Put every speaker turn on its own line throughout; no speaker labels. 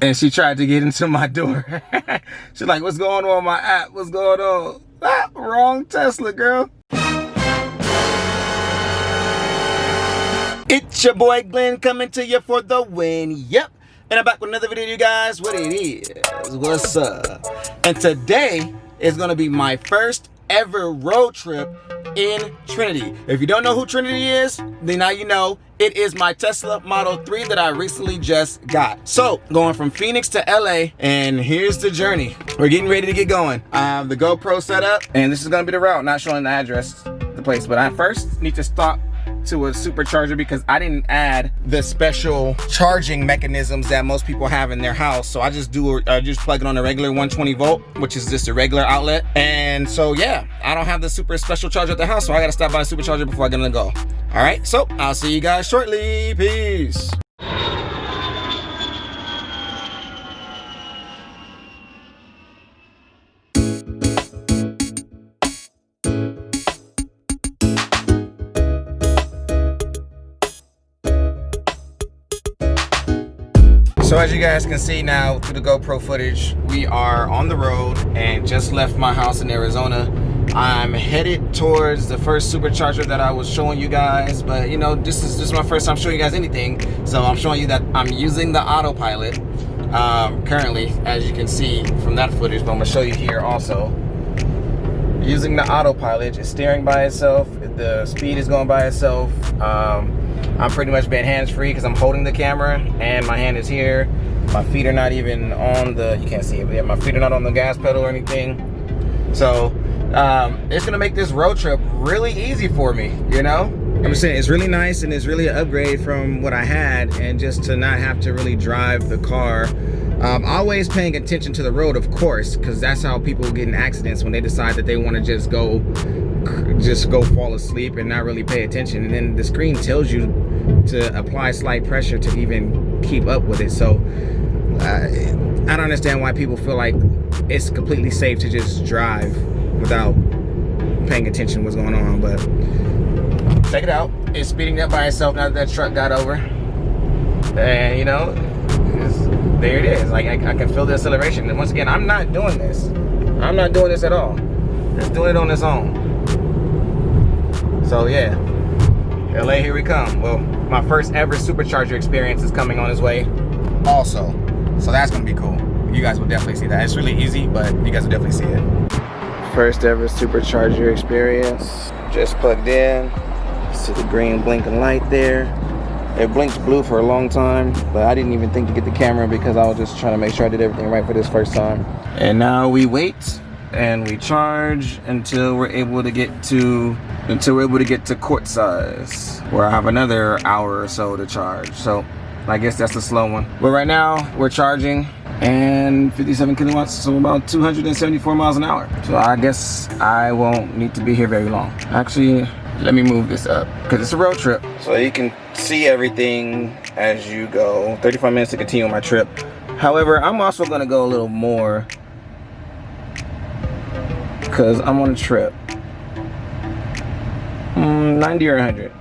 and she tried to get into my door. She's like, what's going on my app? What's going on? Ah, wrong Tesla, girl. It's your boy Glenn coming to you for the win. Yep. And I'm back with another video, you guys. What it is? What's up? And today is going to be my first ever road trip in Trinity. If you don't know who Trinity is, then now you know. It is my Tesla Model 3 that I recently just got. So, going from Phoenix to LA, and here's the journey. We're getting ready to get going. I have the GoPro set up, and this is gonna be the route, not showing the address, the place. But I first need to stop to a supercharger because I didn't add the special charging mechanisms that most people have in their house. So I just plug it on a regular 120 volt, which is just a regular outlet. And so yeah, I don't have the super special charger at the house, so I gotta stop by a supercharger before I'm gonna go. All right, so I'll see you guys shortly. Peace. So as you guys can see now through the GoPro footage, we are on the road and just left my house in Arizona. I'm headed towards the first supercharger that I was showing you guys, but you know, this is my first time showing you guys anything. So I'm showing you that I'm using the autopilot currently, as you can see from that footage, but I'm gonna show you here also. Using the autopilot, it's steering by itself, the speed is going by itself. I'm pretty much been hands-free because I'm holding the camera and my hand is here. My feet are not even on the, you can't see it, but yeah, my feet are not on the gas pedal or anything. So it's gonna make this road trip really easy for me, you know? I'm just saying, it's really nice and it's really an upgrade from what I had, and just to not have to really drive the car. Always paying attention to the road, of course, because that's how people get in accidents, when they decide that they want to just go fall asleep and not really pay attention, and then the screen tells you to apply slight pressure to even keep up with it. So I don't understand why people feel like it's completely safe to just drive without paying attention to what's going on. But check it out, it's speeding up by itself now that truck got over, and you know, there it is. Like I can feel the acceleration. And once again, I'm not doing this at all. It's doing it on its own. So yeah, LA, here we come. Well, my first ever supercharger experience is coming on its way also. So that's gonna be cool. You guys will definitely see that. It's really easy, but you guys will definitely see it. First ever supercharger experience. Just plugged in. See the green blinking light there. It blinked blue for a long time, but I didn't even think to get the camera because I was just trying to make sure I did everything right for this first time. And now we wait and we charge until we're able to get to quart size, where I have another hour or so to charge. So I guess that's the slow one. But right now we're charging, and 57 kilowatts, so about 274 miles an hour. So I guess I won't need to be here very long. Actually, let me move this up because it's a road trip, so you can see everything as you go. 35 minutes to continue my trip. However, I'm also gonna go a little more because I'm on a trip. 90 or 100.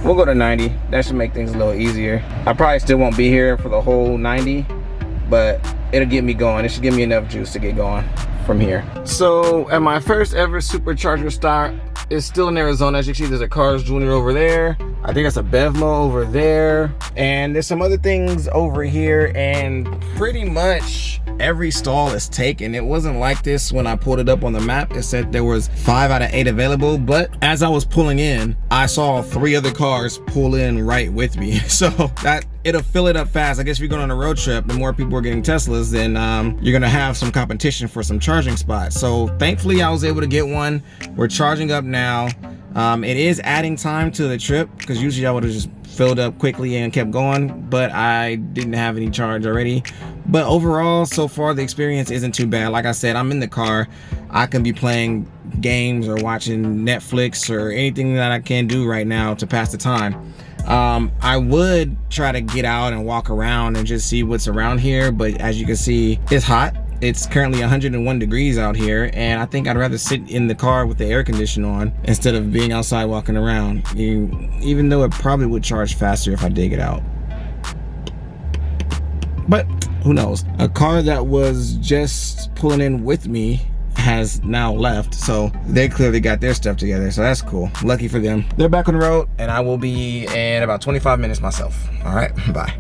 We'll go to 90. That should make things a little easier. I probably still won't be here for the whole 90, but it'll get me going. It should give me enough juice to get going from here. So at my first ever supercharger stop is still in Arizona. As you can see, there's a Cars Jr. over there. I think that's a Bevmo over there. And there's some other things over here, and pretty much every stall is taken. It wasn't like this when I pulled it up on the map. It said there was 5 out of 8 available, but as I was pulling in, I saw 3 other cars pull in right with me. So that it'll fill it up fast. I guess if you're going on a road trip and more people are getting Teslas, then you're gonna have some competition for some charging spots. So thankfully I was able to get one. We're charging up now. It is adding time to the trip because usually I would have just filled up quickly and kept going, but I didn't have any charge already. But overall, so far the experience isn't too bad. Like I said, I'm in the car. I can be playing games or watching Netflix or anything that I can do right now to pass the time. I would try to get out and walk around and just see what's around here, but as you can see, it's hot. It's currently 101 degrees out here, and I think I'd rather sit in the car with the air conditioner on instead of being outside walking around, even though it probably would charge faster if I did get out. But who knows? A car that was just pulling in with me has now left, so they clearly got their stuff together, so that's cool. Lucky for them. They're back on the road, and I will be in about 25 minutes myself. All right, bye.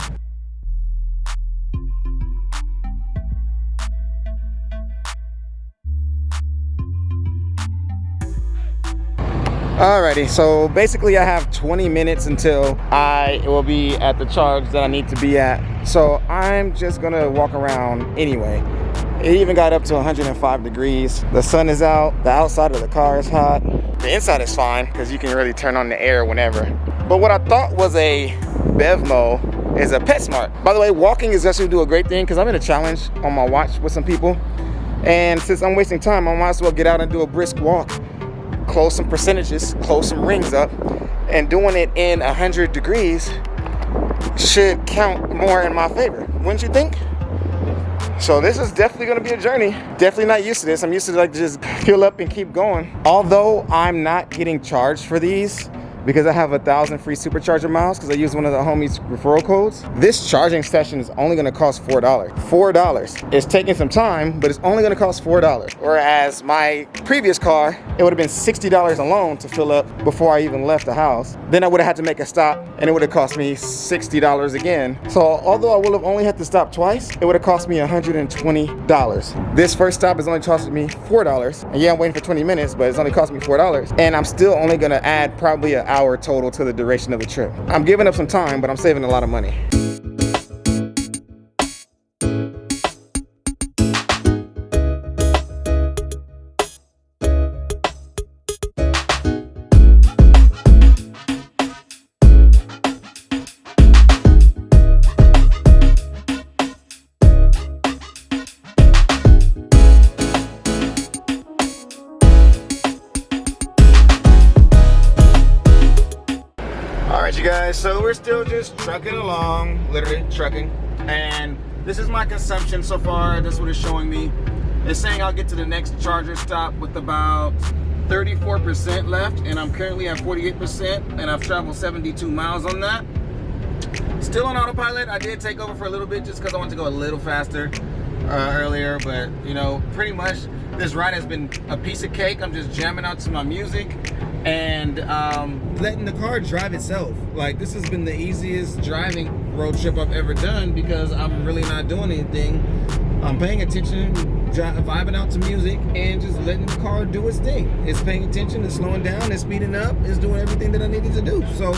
Alrighty, so basically I have 20 minutes until I will be at the charge that I need to be at. So I'm just gonna walk around anyway. It even got up to 105 degrees. The sun is out, the outside of the car is hot. The inside is fine because you can really turn on the air whenever. But what I thought was a Bevmo is a PetSmart. By the way, walking is actually do a great thing because I'm in a challenge on my watch with some people. And since I'm wasting time, I might as well get out and do a brisk walk. Close some percentages, close some rings up, and doing it in 100 degrees should count more in my favor, wouldn't you think? So this is definitely gonna be a journey. Definitely not used to this. I'm used to like just fill up and keep going. Although I'm not getting charged for these because I have 1,000 free Supercharger miles because I use one of the homies' referral codes. This charging session is only gonna cost $4. $4. It's taking some time, but it's only gonna cost $4. Whereas my previous car, it would have been $60 alone to fill up before I even left the house. Then I would have had to make a stop and it would have cost me $60 again. So although I will have only had to stop twice, it would have cost me $120. This first stop is only costing me $4. And yeah, I'm waiting for 20 minutes, but it's only costing me $4. And I'm still only gonna add probably an hour total to the duration of the trip. I'm giving up some time, but I'm saving a lot of money. Alright you guys, so we're still just trucking along, literally trucking, and this is my consumption so far. That's what it's showing me. It's saying I'll get to the next charger stop with about 34% left, and I'm currently at 48%, and I've traveled 72 miles on that. Still on autopilot. I did take over for a little bit just because I wanted to go a little faster earlier, but you know, pretty much this ride has been a piece of cake. I'm just jamming out to my music and letting the car drive itself. Like, this has been the easiest driving road trip I've ever done because I'm really not doing anything. I'm paying attention, vibing out to music, and just letting the car do its thing. It's paying attention, it's slowing down, it's speeding up, it's doing everything that I needed to do. So,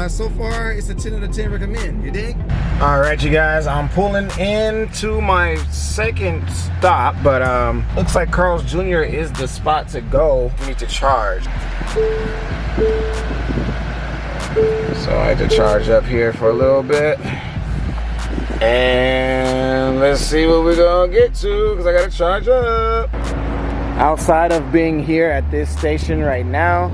so far, it's a 10 out of 10 recommend, you dig? All right, you guys, I'm pulling into my second stop, but looks like Carl's Jr. is the spot to go. We need to charge. So I had to charge up here for a little bit. And let's see what we're gonna get to, because I gotta charge up. Outside of being here at this station right now,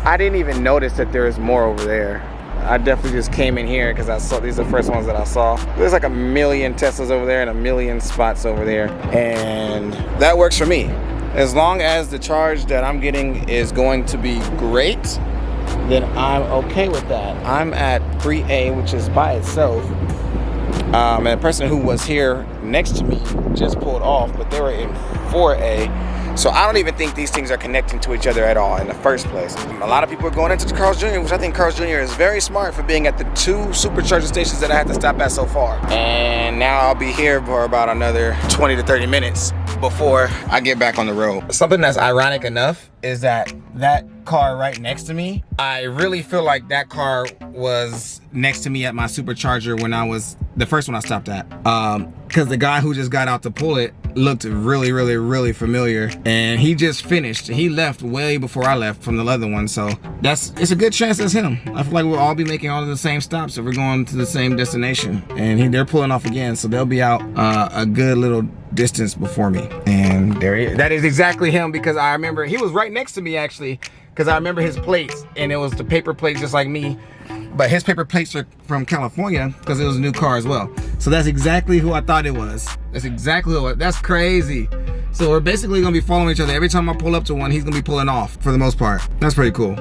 I didn't even notice that there is more over there. I definitely just came in here because I saw these are the first ones that I saw. There's like a million Teslas over there and a million spots over there, and that works for me. As long as the charge that I'm getting is going to be great, then I'm okay with that. I'm at 3A, which is by itself. And the person who was here next to me just pulled off, but they were in 4A. So I don't even think these things are connecting to each other at all in the first place. A lot of people are going into the Carl's Jr., which I think Carl's Jr. is very smart for being at the 2 supercharger stations that I had to stop at so far. And now I'll be here for about another 20 to 30 minutes before I get back on the road. Something that's ironic enough is that that car right next to me, I really feel like that car was next to me at my supercharger when I was the first one I stopped at, because the guy who just got out to pull it looked really familiar, and he just finished. He left way before I left from the other one, so it's a good chance that's him. I feel like we'll all be making all of the same stops if we're going to the same destination, and they're pulling off again, so they'll be out a good little distance before me. And there he is. That is exactly him, because I remember he was right next to me actually, because I remember his plates, and it was the paper plates just like me, but his paper plates are from California because it was a new car as well. So that's exactly who I thought it was. That's exactly who it was. That's crazy. So we're basically gonna be following each other. Every time I pull up to one, he's gonna be pulling off for the most part. That's pretty cool.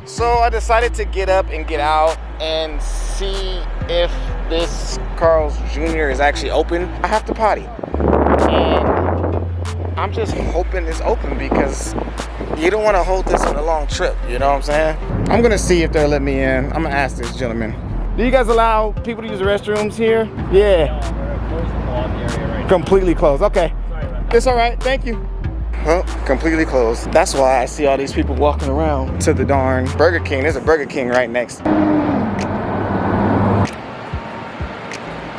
So I decided to get up and get out and see if this Carl's Jr. is actually open, I have to potty. And I'm just hoping it's open because you don't want to hold this on a long trip, you know what I'm saying? I'm gonna see if they'll let me in. I'm gonna ask this gentleman. Do you guys allow people to use the restrooms here? Yeah.
We're closed in the lobby area right now.
Completely closed, okay.
Sorry about that.
It's all right, thank you. Well, completely closed. That's why I see all these people walking around to the darn Burger King. There's a Burger King right next.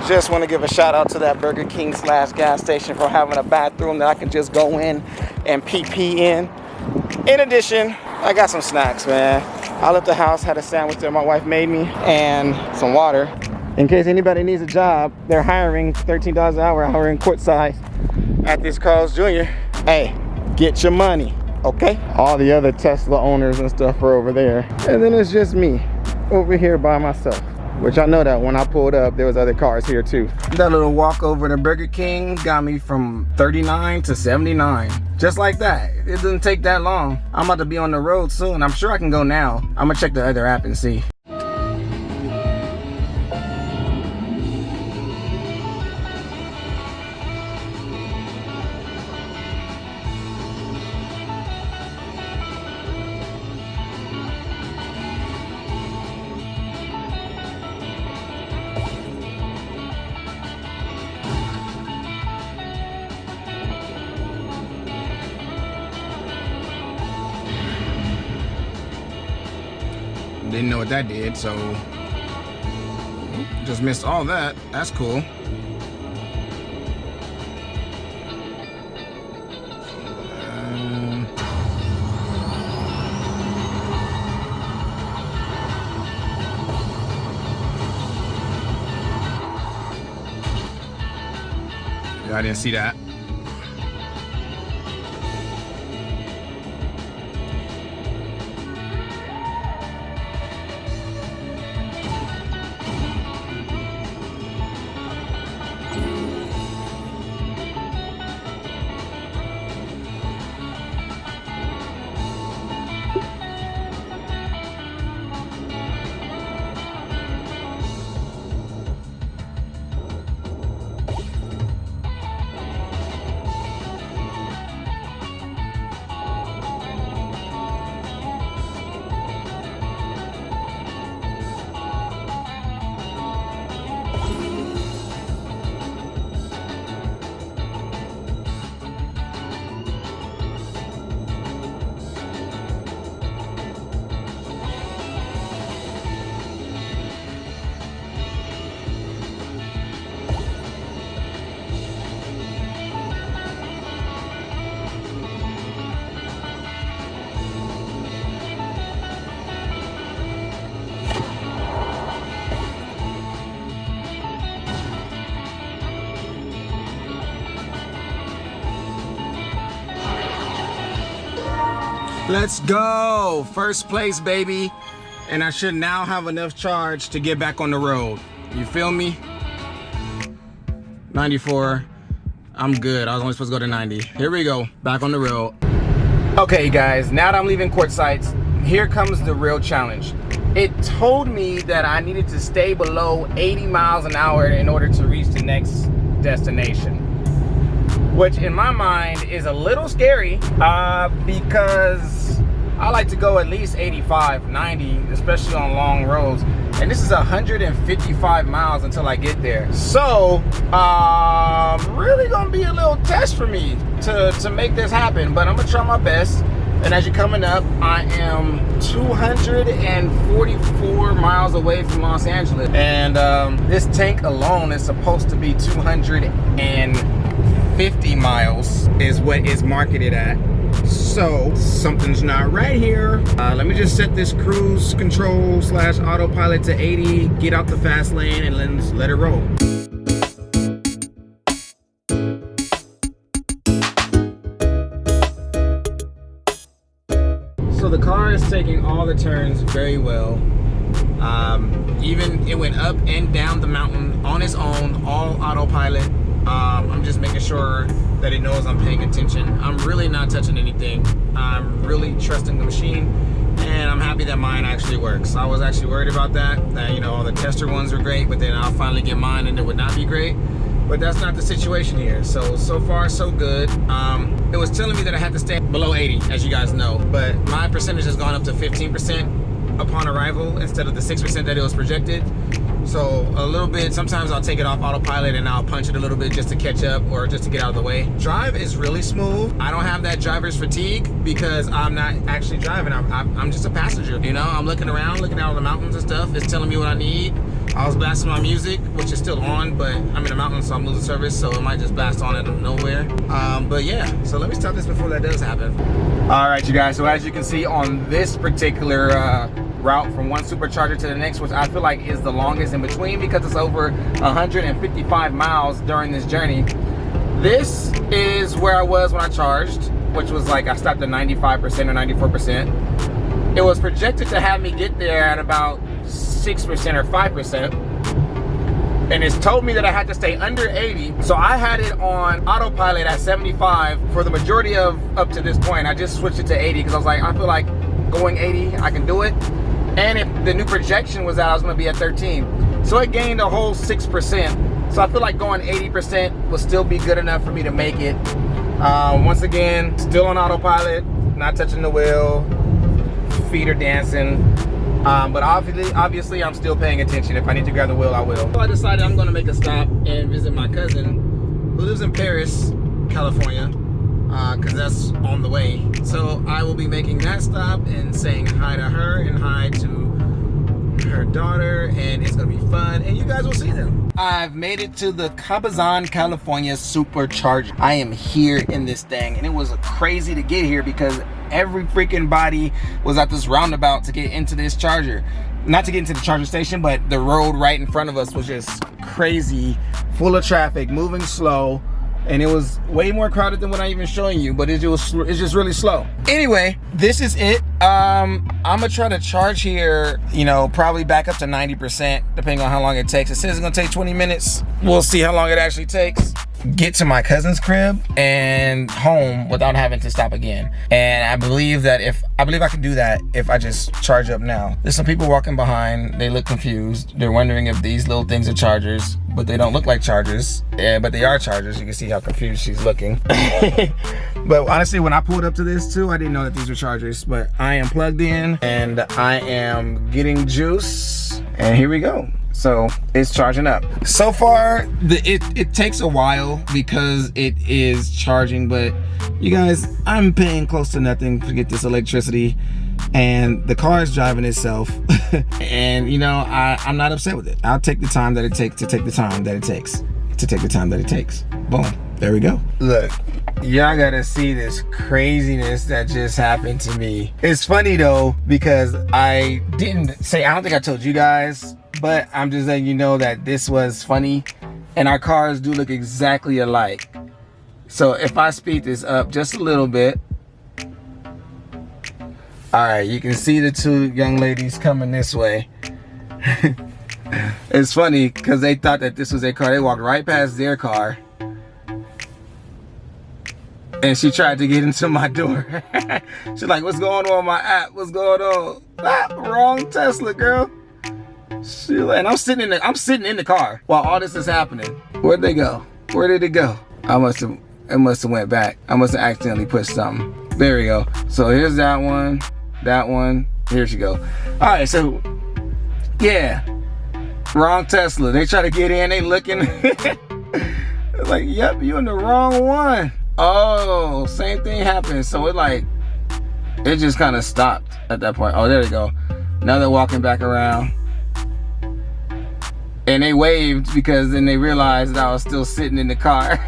Just want to give a shout out to that Burger King / gas station for having a bathroom that I can just go in and pee in. In addition, I got some snacks, man. I left the house, had a sandwich that my wife made me, and some water. In case anybody needs a job, they're hiring $13 an hour, hiring courtside at this Carl's Jr. Hey, get your money, okay? All the other Tesla owners and stuff are over there. And then it's just me over here by myself. Which I know that when I pulled up, there was other cars here too. That little walk over to Burger King got me from 39 to 79. Just like that. It doesn't take that long. I'm about to be on the road soon. I'm sure I can go now. I'm gonna check the other app and see. Didn't know what that did, so just missed all that. That's cool. Yeah, I didn't see that. Let's go! First place, baby. And I should now have enough charge to get back on the road. You feel me? 94. I'm good. I was only supposed to go to 90. Here we go. Back on the road. Okay, guys. Now that I'm leaving Quartzites, here comes the real challenge. It told me that I needed to stay below 80 miles an hour in order to reach the next destination. Which in my mind is a little scary because I like to go at least 85, 90, especially on long roads. And this is 155 miles until I get there. So, really gonna be a little test for me to make this happen, but I'm gonna try my best. And as you're coming up, I am 244 miles away from Los Angeles. And this tank alone is supposed to be 250 miles is what it's marketed at. So something's not right here. Let me just set this cruise control / autopilot to 80, get out the fast lane, and let's let it roll. So the car is taking all the turns very well. Even it went up and down the mountain on its own, all autopilot. I'm just making sure that it knows I'm paying attention. I'm really not touching anything. I'm really trusting the machine. and I'm happy that mine actually works. I was actually worried about that, you know, all the tester ones were great, but then I'll finally get mine and it would not be great. But that's not the situation here. So far so good. It was telling me that I had to stay below 80, as you guys know, but my percentage has gone up to 15% upon arrival instead of the 6% that it was projected. So a little bit, sometimes I'll take it off autopilot and I'll punch it a little bit just to catch up or just to get out of the way. Drive is really smooth. I don't have that driver's fatigue because I'm not actually driving. I'm just a passenger, you know? I'm looking around, looking out on the mountains and stuff. It's telling me what I need. I was blasting my music, which is still on, but I'm in the mountains, so I'm losing service, so it might just blast on out of nowhere. But yeah, so let me stop this before that does happen. All right, you guys, so as you can see on this particular route from one supercharger to the next, which I feel like is the longest in between because it's over 155 miles during this journey. This is where I was when I charged, which was like I stopped at 95% or 94%. It was projected to have me get there at about 6% or 5%, and it's told me that I had to stay under 80, so I had it on autopilot at 75 for the majority of up to this point. I just switched it to 80 because I was like, I feel like going 80, I can do it. And if the new projection was out, I was going to be at 13, so it gained a whole 6%. So I feel like going 80% will still be good enough for me to make it. Once again, still on autopilot, not touching the wheel, feet are dancing. But obviously I'm still paying attention. If I need to grab the wheel, I will. So I decided I'm gonna make a stop and visit my cousin who lives in Paris, California, because that's on the way. So I will be making that stop and saying hi to her and hi to her daughter, and it's gonna be fun, and you guys will see them. I've made it to the Cabazon, California Supercharger. I am here in this thing, and it was crazy to get here because every freaking body was at this roundabout to get into this charger. Not to get into the charger station, but the road right in front of us was just crazy, full of traffic, moving slow, and it was way more crowded than what I'm even showing you, but it's just really slow. Anyway, this is it. I'm gonna try to charge here, you know, probably back up to 90%, depending on how long it takes. It says it's gonna take 20 minutes. We'll see how long it actually takes. Get to my cousin's crib and home without having to stop again. And I believe I can do that if I just charge up now. There's some people walking behind. They look confused. They're wondering if these little things are chargers, but they don't look like chargers. Yeah, but they are chargers. You can see how confused she's looking. But honestly, when I pulled up to this too, I didn't know that these were chargers, but I am plugged in and I am getting juice, and here we go. So it's charging up. So far, it takes a while because it is charging, but you guys, I'm paying close to nothing to get this electricity, and the car is driving itself. And you know, I'm not upset with it. I'll take the time that it takes to take the time that it takes to take the time that it takes. Boom, there we go. Look, y'all gotta see this craziness that just happened to me. It's funny though, because I don't think I told you guys, but I'm just letting you know that this was funny, and our cars do look exactly alike. So if I speed this up just a little bit, all right, you can see the two young ladies coming this way. It's funny because they thought that this was their car. They walked right past their car, and she tried to get into my door. She's like, what's going on with my app? What's going on? Ah, wrong Tesla, girl. And I'm sitting in the car while all this is happening. Where'd they go? Where did it go? It must have went back. I must have accidentally pushed something. There we go. So here's that one. Here she go. All right, so yeah, wrong Tesla. They try to get in. They looking. Like, yep, you in the wrong one. Oh, same thing happened. So it just kind of stopped at that point. Oh, there they go. Now they're walking back around. And they waved because then they realized that I was still sitting in the car.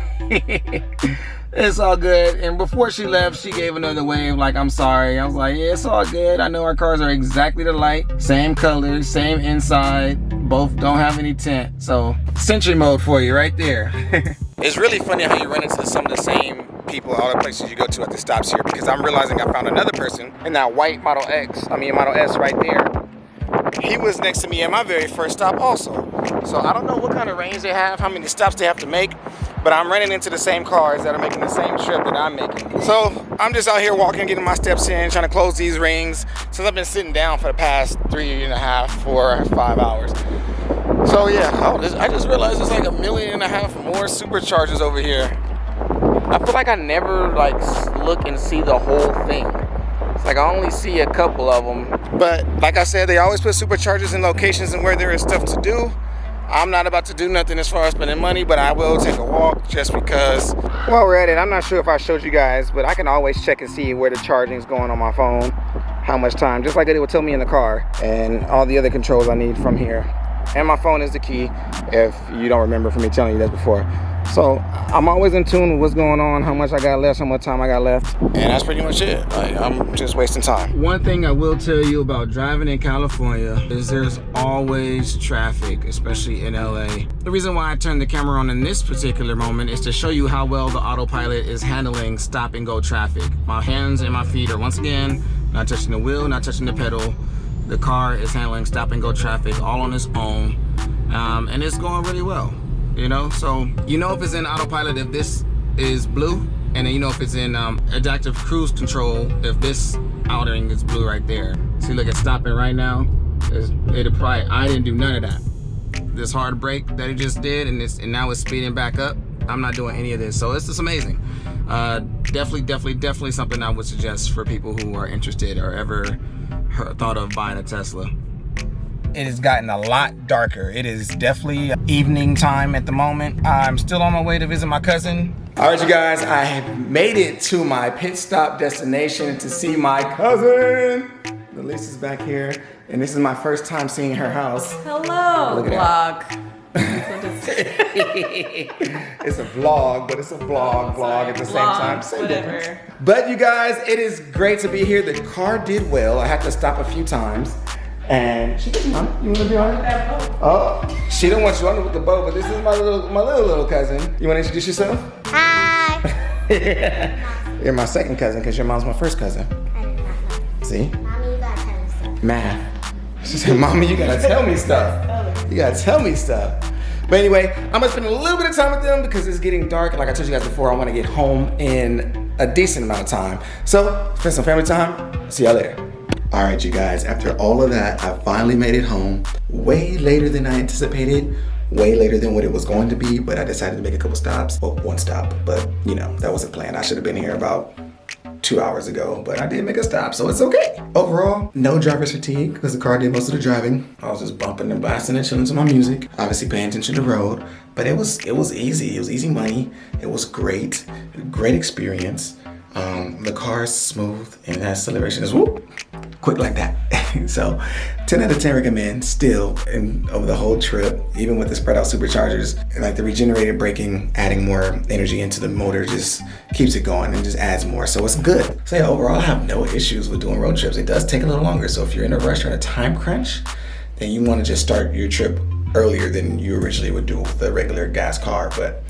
It's all good. And before she left, she gave another wave like, I'm sorry. I was like, yeah, it's all good. I know our cars are exactly alike. Same color, same inside. Both don't have any tint. So, Sentry mode for you right there. It's really funny how you run into some of the same people all the places you go to at the stops here, because I'm realizing I found another person in that white Model S right there. He was next to me at my very first stop also. So I don't know what kind of range they have, how many stops they have to make, but I'm running into the same cars that are making the same trip that I'm making. So I'm just out here walking, getting my steps in, trying to close these rings since I've been sitting down for the past 3.5, 4, 5 hours. So yeah, I just realized there's like 1.5 million more superchargers over here. I feel like I never like look and see the whole thing. It's like I only see a couple of them. But like I said, they always put superchargers in locations and where there is stuff to do. I'm not about to do nothing as far as spending money, but I will take a walk just because. While we're at it, I'm not sure if I showed you guys, but I can always check and see where the charging is going on my phone, how much time, just like it would tell me in the car, and all the other controls I need from here. And my phone is the key, if you don't remember from me telling you that before. So I'm always in tune with what's going on, how much I got left, how much time I got left. And that's pretty much it. Like, I'm just wasting time. One thing I will tell you about driving in California is there's always traffic, especially in LA. The reason why I turned the camera on in this particular moment is to show you how well the autopilot is handling stop and go traffic. My hands and my feet are once again not touching the wheel, not touching the pedal. The car is handling stop and go traffic all on its own, and it's going really well. You know, so you know if it's in autopilot if this is blue, and then you know if it's in adaptive cruise control if this outing is blue right there. See, look, it's stopping right now. I didn't do none of that. This hard brake that it just did, and now it's speeding back up. I'm not doing any of this, so it's just amazing. Definitely something I would suggest for people who are interested or ever thought of buying a Tesla. It has gotten a lot darker. It is definitely evening time at the moment. I'm still on my way to visit my cousin. All right, you guys, I have made it to my pit stop destination to see my cousin. Lisa's back here, and this is my first time seeing her house.
Hello,
look at
vlog.
It's a vlog, but it's a vlog at the same time. Same
whatever.
difference. But you guys, it is great to be here. The car did well. I had to stop a few times. And she doesn't mind. You want to be on it? Oh, she don't want you on it with the bow, but this is my little cousin. You want to introduce yourself?
Hi.
You're my second cousin because your mom's my first cousin.
I did not know.
See?
Mommy, you gotta tell me stuff.
Math. She said, Mommy, you gotta tell me stuff. You gotta tell me stuff. But anyway, I'm gonna spend a little bit of time with them because it's getting dark. And like I told you guys before, I want to get home in a decent amount of time. So, spend some family time. See y'all later. All right, you guys, after all of that, I finally made it home. Way later than I anticipated, way later than what it was going to be, but I decided to make a couple stops. Well, one stop, but you know, that wasn't planned. I should have been here about 2 hours ago, but I did make a stop, so it's okay. Overall, no driver's fatigue because the car did most of the driving. I was just bumping and blasting and chilling to my music, obviously paying attention to the road, but it was easy. It was easy money. It was great experience. The car is smooth and that acceleration is whoop, quick like that. So 10 out of 10 recommend still over the whole trip, even with the spread out superchargers, like the regenerated braking, adding more energy into the motor just keeps it going and just adds more. So it's good. So yeah, overall I have no issues with doing road trips. It does take a little longer. So if you're in a rush or in a time crunch, then you want to just start your trip earlier than you originally would do with a regular gas car. But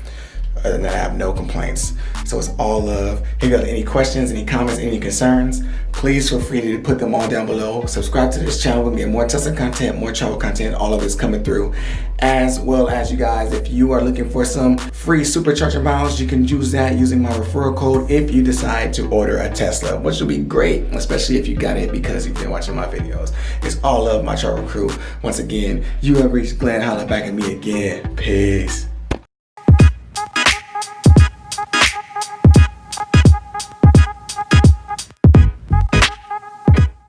other than that, I have no complaints. So it's all love. If you have any questions, any comments, any concerns, please feel free to put them all down below. Subscribe to this channel. We can get more Tesla content, more travel content, all of it's coming through. As well as you guys, if you are looking for some free supercharger miles, you can use that using my referral code if you decide to order a Tesla, which will be great, especially if you got it because you've been watching my videos. It's all love, my travel crew. Once again, you have reached Glenn. Holla back at me again. Peace.